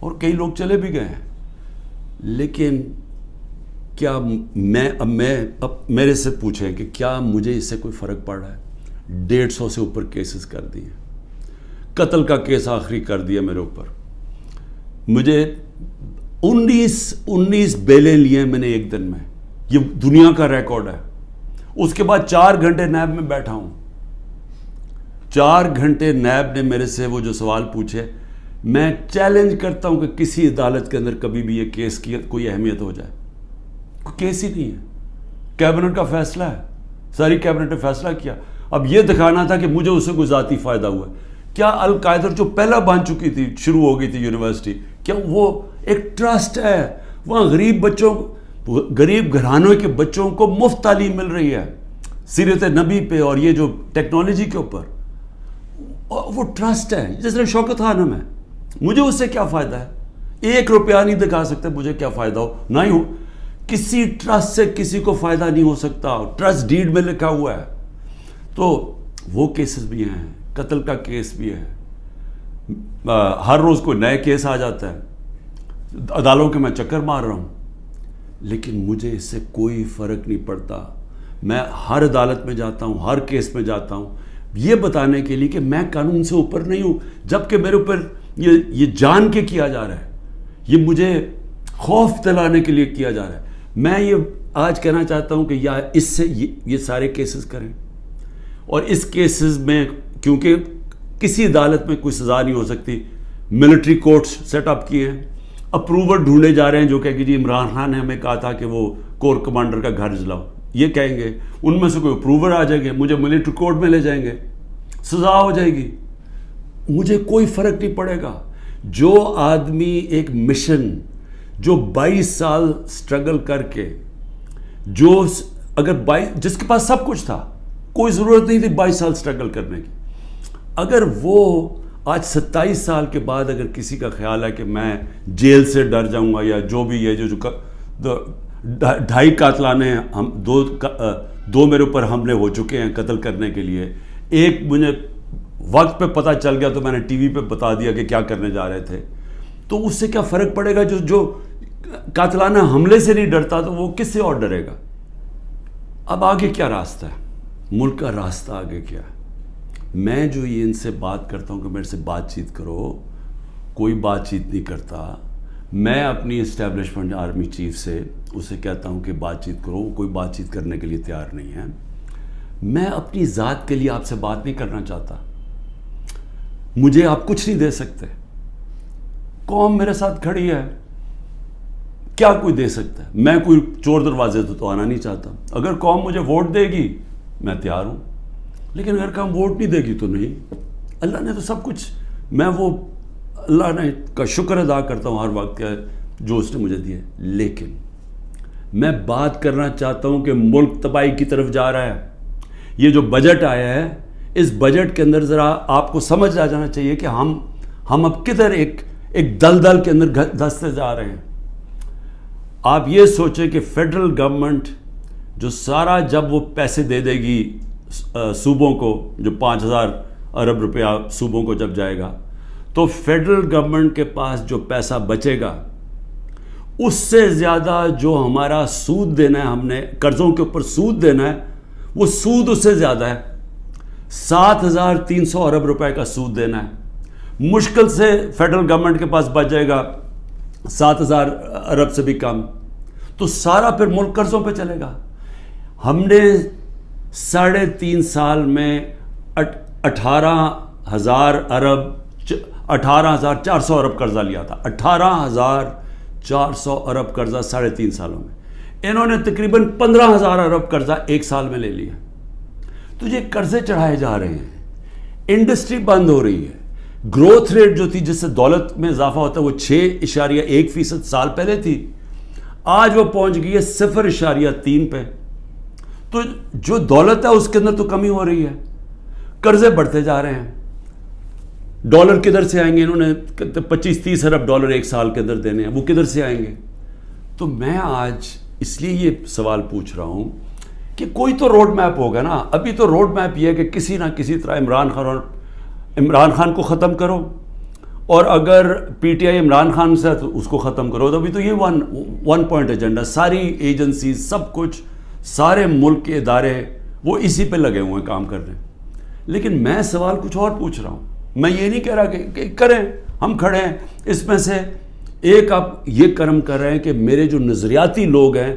اور کئی لوگ چلے بھی گئے ہیں. لیکن کیا اب میرے سے پوچھیں کہ کیا مجھے اس سے کوئی فرق پڑ رہا ہے؟ 150 سے اوپر کیسز کر دیے, قتل کا کیس آخری کر دیا میرے اوپر. مجھے 19 بیلیں لیے میں نے ایک دن میں, یہ دنیا کا ریکارڈ ہے. اس کے بعد 4 گھنٹے نیب میں بیٹھا ہوں. 4 گھنٹے نیب نے میرے سے وہ جو سوال پوچھے, میں چیلنج کرتا ہوں کہ کسی عدالت کے اندر کبھی بھی یہ کیس کی کوئی اہمیت ہو جائے. کوئی کیس ہی نہیں ہے, کیبنٹ کا فیصلہ ہے, ساری کیبنٹ نے فیصلہ کیا. اب یہ دکھانا تھا کہ مجھے اس سے کوئی ذاتی فائدہ ہوا. کیا القاعدہ جو پہلا بن چکی تھی, شروع ہو گئی تھی یونیورسٹی, کیا وہ ایک ٹرسٹ ہے؟ وہاں غریب گھرانوں کے بچوں کو مفت تعلیم مل رہی ہے سیرت نبی پہ اور یہ جو ٹیکنالوجی کے اوپر. وہ ٹرسٹ ہے جس نے شوکت خانم ہے. مجھے اس سے کیا فائدہ ہے؟ 1 روپیہ نہیں دکھا سکتے مجھے کیا فائدہ ہو, نہ ہی ہو. کسی ٹرسٹ سے کسی کو فائدہ نہیں ہو سکتا, ٹرسٹ ڈیڈ میں لکھا ہوا ہے. تو وہ کیسز بھی ہیں, قتل کا کیس بھی ہے, ہر روز کوئی نئے کیس آ جاتا ہے. عدالتوں کے میں چکر مار رہا ہوں, لیکن مجھے اس سے کوئی فرق نہیں پڑتا. میں ہر عدالت میں جاتا ہوں, ہر کیس میں جاتا ہوں, یہ بتانے کے لیے کہ میں قانون سے اوپر نہیں ہوں. جبکہ میرے اوپر یہ جان کے کیا جا رہا ہے, یہ مجھے خوف دلانے کے لیے کیا جا رہا ہے. میں یہ آج کہنا چاہتا ہوں کہ یا اس سے یہ سارے کیسز کریں, اور اس کیسز میں کیونکہ کسی عدالت میں کوئی سزا نہیں ہو سکتی, ملٹری کورٹس سیٹ اپ کیے ہیں, اپروور ڈھونڈے جا رہے ہیں جو کہ جی عمران خان نے ہمیں کہا تھا کہ وہ کور کمانڈر کا گھر جلاؤ, یہ کہیں گے, ان میں سے کوئی اپروور آ جائیں گے, مجھے ملٹری کورٹ میں لے جائیں گے, سزا ہو جائے گی. مجھے کوئی فرق نہیں پڑے گا. جو آدمی ایک مشن, جو 22 سال سٹرگل کر کے, جو اگر جس کے پاس سب کچھ تھا, کوئی ضرورت نہیں تھی 22 سال سٹرگل کرنے کی, اگر وہ آج 27 سال کے بعد اگر کسی کا خیال ہے کہ میں جیل سے ڈر جاؤں گا, یا جو بھی یہ جو 2.5 قاتلانے ہم 2 میرے اوپر حملے ہو چکے ہیں قتل کرنے کے لیے, ایک مجھے وقت پہ پتہ چل گیا تو میں نے ٹی وی پہ بتا دیا کہ کیا کرنے جا رہے تھے, تو اس سے کیا فرق پڑے گا؟ جو قاتلانہ حملے سے نہیں ڈرتا تو وہ کس سے اور ڈرے گا؟ اب آگے کیا راستہ ہے؟ ملک کا راستہ آگے کیا ہے؟ میں جو یہ ان سے بات کرتا ہوں کہ میرے سے بات چیت کرو, کوئی بات چیت نہیں کرتا. میں اپنی اسٹیبلشمنٹ آرمی چیف سے اسے کہتا ہوں کہ بات چیت کرو, کوئی بات چیت کرنے کے لیے تیار نہیں ہے. میں اپنی ذات کے لیے آپ سے بات نہیں کرنا چاہتا. مجھے آپ کچھ نہیں دے سکتے. قوم میرے ساتھ کھڑی ہے, کیا کوئی دے سکتا ہے؟ میں کوئی چور دروازے تو آنا نہیں چاہتا. اگر قوم مجھے ووٹ دے گی میں تیار ہوں, لیکن اگر قوم ووٹ نہیں دے گی تو نہیں. اللہ نے تو سب کچھ, میں وہ اللہ نے کا شکر ادا کرتا ہوں ہر وقت کا جو اس نے مجھے دیا. لیکن میں بات کرنا چاہتا ہوں کہ ملک تباہی کی طرف جا رہا ہے. یہ جو بجٹ آیا ہے, اس بجٹ کے اندر ذرا آپ کو سمجھ آ جانا چاہیے کہ ہم اب کدھر ایک دلدل کے اندر دھستے جا رہے ہیں. آپ یہ سوچیں کہ فیڈرل گورنمنٹ جو سارا جب وہ پیسے دے دے گی صوبوں کو, جو 5,000 ارب روپیہ صوبوں کو جب جائے گا, تو فیڈرل گورنمنٹ کے پاس جو پیسہ بچے گا اس سے زیادہ جو ہمارا سود دینا ہے, ہم نے قرضوں کے اوپر سود دینا ہے, وہ سود اس سے زیادہ ہے. 7,300 ارب روپے کا سود دینا ہے. مشکل سے فیڈرل گورنمنٹ کے پاس بچ جائے گا 7,000 ارب سے بھی کم, تو سارا پھر ملک قرضوں پہ چلے گا. ہم نے 3.5 سال میں 18,000 ارب 18,400 ارب قرضہ لیا تھا. 18,400 ارب قرضہ 3.5 سالوں میں. انہوں نے تقریباً 15,000 ارب قرضہ 1 سال میں لے لیا. تو یہ قرضے چڑھائے جا رہے ہیں, انڈسٹری بند ہو رہی ہے. گروتھ ریٹ جو تھی جس سے دولت میں اضافہ ہوتا ہے وہ 6.1% سال پہلے تھی, آج وہ پہنچ گئی ہے 0.3 پہ. تو جو دولت ہے اس کے اندر تو کمی ہو رہی ہے, قرضے بڑھتے جا رہے ہیں. ڈالر کدھر سے آئیں گے؟ انہوں نے 25-30 ارب ڈالر 1 سال کے اندر دینے ہیں, وہ کدھر سے آئیں گے؟ تو میں آج اس لیے یہ سوال پوچھ رہا ہوں کہ کوئی تو روڈ میپ ہوگا نا. ابھی تو روڈ میپ یہ ہے کہ کسی نہ کسی طرح عمران خان کو ختم کرو, اور اگر P T I Imran Khan سے تو اس کو ختم کرو. تو ابھی تو یہ ون پوائنٹ ایجنڈا, ساری ایجنسیز, سب کچھ, سارے ملک کے ادارے وہ اسی پہ لگے ہوئے ہیں کام کر رہے ہیں. لیکن میں سوال کچھ اور پوچھ رہا ہوں. میں یہ نہیں کہہ رہا کہ کریں, ہم کھڑے ہیں. اس میں سے ایک آپ یہ کرم کر رہے ہیں کہ میرے جو نظریاتی لوگ ہیں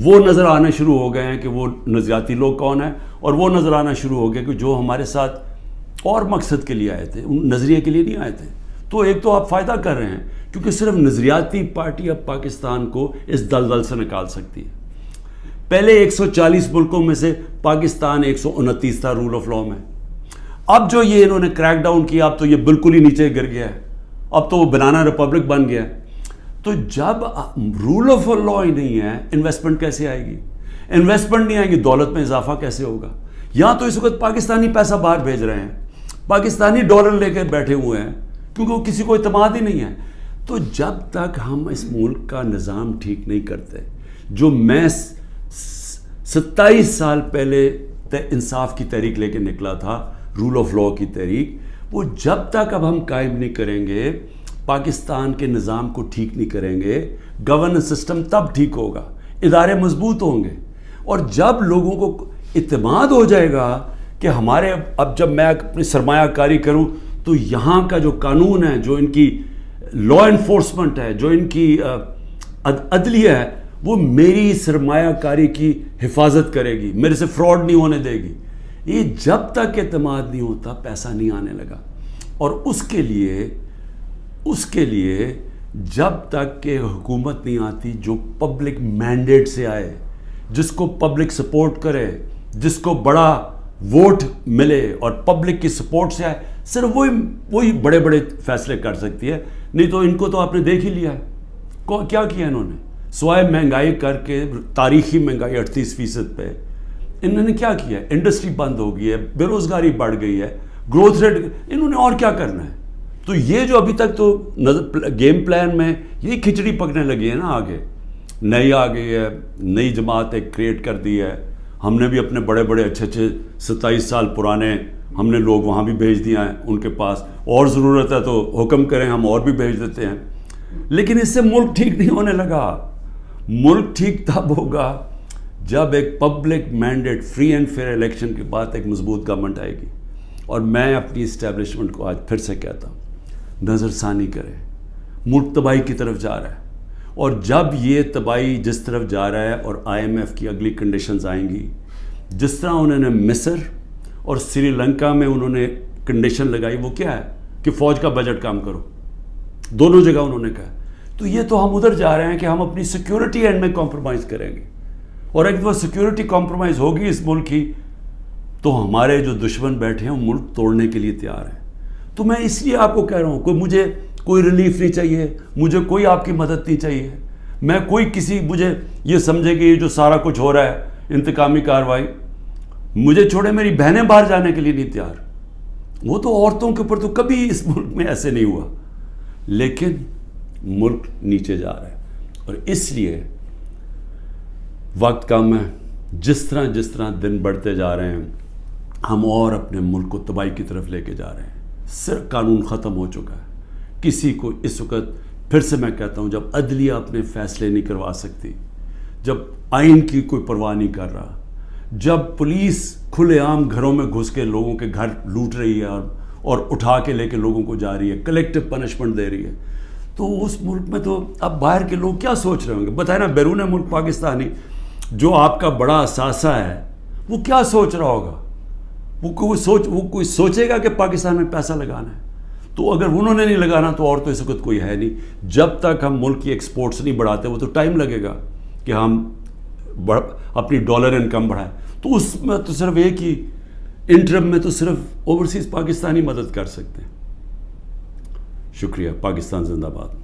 وہ نظر آنے شروع ہو گئے ہیں کہ وہ نظریاتی لوگ کون ہیں, اور وہ نظر آنا شروع ہو گئے کہ جو ہمارے ساتھ اور مقصد کے لیے آئے تھے, ان نظریے کے لیے نہیں آئے تھے. تو ایک تو آپ فائدہ کر رہے ہیں کیونکہ صرف نظریاتی پارٹی اب پاکستان کو اس دلدل سے نکال سکتی ہے. پہلے 140 ملکوں میں سے پاکستان 129 تھا رول آف لا میں. اب جو یہ انہوں نے کریک ڈاؤن کیا, اب تو یہ بالکل ہی نیچے گر گیا ہے, اب تو وہ بنانا ریپبلک بن گیا ہے. تو جب رول آف لا ہی نہیں ہے, انویسٹمنٹ کیسے آئے گی؟ انویسٹمنٹ نہیں آئے گی, دولت میں اضافہ کیسے ہوگا؟ یہاں تو اس وقت پاکستانی پیسہ باہر بھیج رہے ہیں, پاکستانی ڈالر لے کے بیٹھے ہوئے ہیں کیونکہ وہ کسی کو اعتماد ہی نہیں ہے. تو جب تک ہم اس ملک کا نظام ٹھیک نہیں کرتے, جو میں 27 سال پہلے انصاف کی تحریک لے کے نکلا تھا, رول آف لا کی تحریک, وہ جب تک اب ہم قائم نہیں کریں گے, پاکستان کے نظام کو ٹھیک نہیں کریں گے, گورننس سسٹم تب ٹھیک ہوگا, ادارے مضبوط ہوں گے. اور جب لوگوں کو اعتماد ہو جائے گا کہ ہمارے, اب جب میں اپنی سرمایہ کاری کروں تو یہاں کا جو قانون ہے, جو ان کی لا انفورسمنٹ ہے, جو ان کی عدلیہ ہے, وہ میری سرمایہ کاری کی حفاظت کرے گی, میرے سے فراڈ نہیں ہونے دے گی. یہ جب تک اعتماد نہیں ہوتا پیسہ نہیں آنے لگا. اور اس کے لیے جب تک کہ حکومت نہیں آتی جو پبلک مینڈیٹ سے آئے, جس کو پبلک سپورٹ کرے, جس کو بڑا ووٹ ملے اور پبلک کی سپورٹ سے آئے, صرف وہی بڑے بڑے فیصلے کر سکتی ہے. نہیں تو ان کو تو آپ نے دیکھ ہی لیا ہے کیا کیا انہوں نے, سوائے مہنگائی کر کے, تاریخی مہنگائی 38% پہ, انہوں نے کیا کیا ہے؟ انڈسٹری بند ہو گئی ہے, بے روزگاری بڑھ گئی ہے, گروتھ ریٹ, انہوں نے اور کیا کرنا ہے؟ تو یہ جو ابھی تک تو گیم پلان میں یہی کھچڑی پکنے لگی ہے نا. آگے نئی آ گئی ہے, نئی جماعت ایک کریٹ کر دی ہے, ہم نے بھی اپنے بڑے بڑے اچھے 27 سال پرانے ہم نے لوگ وہاں بھی بھیج دیا ہیں ان کے پاس, اور ضرورت ہے تو حکم کریں ہم اور بھی بھیج دیتے ہیں. لیکن اس سے ملک ٹھیک نہیں ہونے لگا. ملک ٹھیک تب ہوگا جب ایک public mandate, free and fair election کے بعد ایک مضبوط گورنمنٹ آئے گی. اور میں اپنی اسٹیبلشمنٹ کو آج پھر سے کہتا ہوں, نظر ثانی کرے, ملک تباہی کی طرف جا رہا ہے. اور جب یہ تباہی جس طرف جا رہا ہے, اور IMF کی اگلی کنڈیشنز آئیں گی, جس طرح انہوں نے مصر اور سری لنکا میں انہوں نے کنڈیشن لگائی, وہ کیا ہے کہ فوج کا بجٹ کام کرو, دونوں جگہ انہوں نے کہا. تو یہ تو ہم ادھر جا رہے ہیں کہ ہم اپنی سیکیورٹی اینڈ میں کمپرومائز کریں گے, اور اگر وہ سیکیورٹی کمپرومائز ہوگی اس ملک کی, تو ہمارے جو دشمن بیٹھے ہیں وہ ملک توڑنے کے لیے تیار ہیں. تو میں اس لیے آپ کو کہہ رہا ہوں, مجھے کوئی ریلیف نہیں چاہیے, مجھے کوئی آپ کی مدد نہیں چاہیے, میں کوئی کسی مجھے یہ سمجھے کہ یہ جو سارا کچھ ہو رہا ہے انتقامی کارروائی, مجھے چھوڑے میری بہنیں باہر جانے کے لیے نہیں تیار. وہ تو عورتوں کے اوپر تو کبھی اس ملک میں ایسے نہیں ہوا, لیکن ملک نیچے جا رہا ہے. اور اس لیے وقت کم ہے, جس طرح دن بڑھتے جا رہے ہیں ہم اور اپنے ملک کو تباہی کی طرف لے کے جا رہے ہیں. صرف قانون ختم ہو چکا ہے. کسی کو اس وقت, پھر سے میں کہتا ہوں, جب عدلیہ اپنے فیصلے نہیں کروا سکتی, جب آئین کی کوئی پرواہ نہیں کر رہا, جب پولیس کھلے عام گھروں میں گھس کے لوگوں کے گھر لوٹ رہی ہے اور اٹھا کے لے کے لوگوں کو جا رہی ہے, کلیکٹیو پنشمنٹ دے رہی ہے, تو اس ملک میں تو اب باہر کے لوگ کیا سوچ رہے ہوں گے؟ بتائیں نا, بیرون ملک پاکستانی جو آپ کا بڑا اثاثہ ہے وہ کیا سوچ رہا ہوگا؟ وہ کوئی سوچے گا کہ پاکستان میں پیسہ لگانا ہے؟ تو اگر انہوں نے نہیں لگانا تو اور تو اس وقت کوئی ہے نہیں. جب تک ہم ملک کی ایکسپورٹس نہیں بڑھاتے, وہ تو ٹائم لگے گا کہ ہم اپنی ڈالر انکم بڑھائیں. تو اس میں تو صرف ایک ہی انٹرم میں تو صرف اوورسیز پاکستانی مدد کر سکتے ہیں. شکریہ. پاکستان زندہ باد.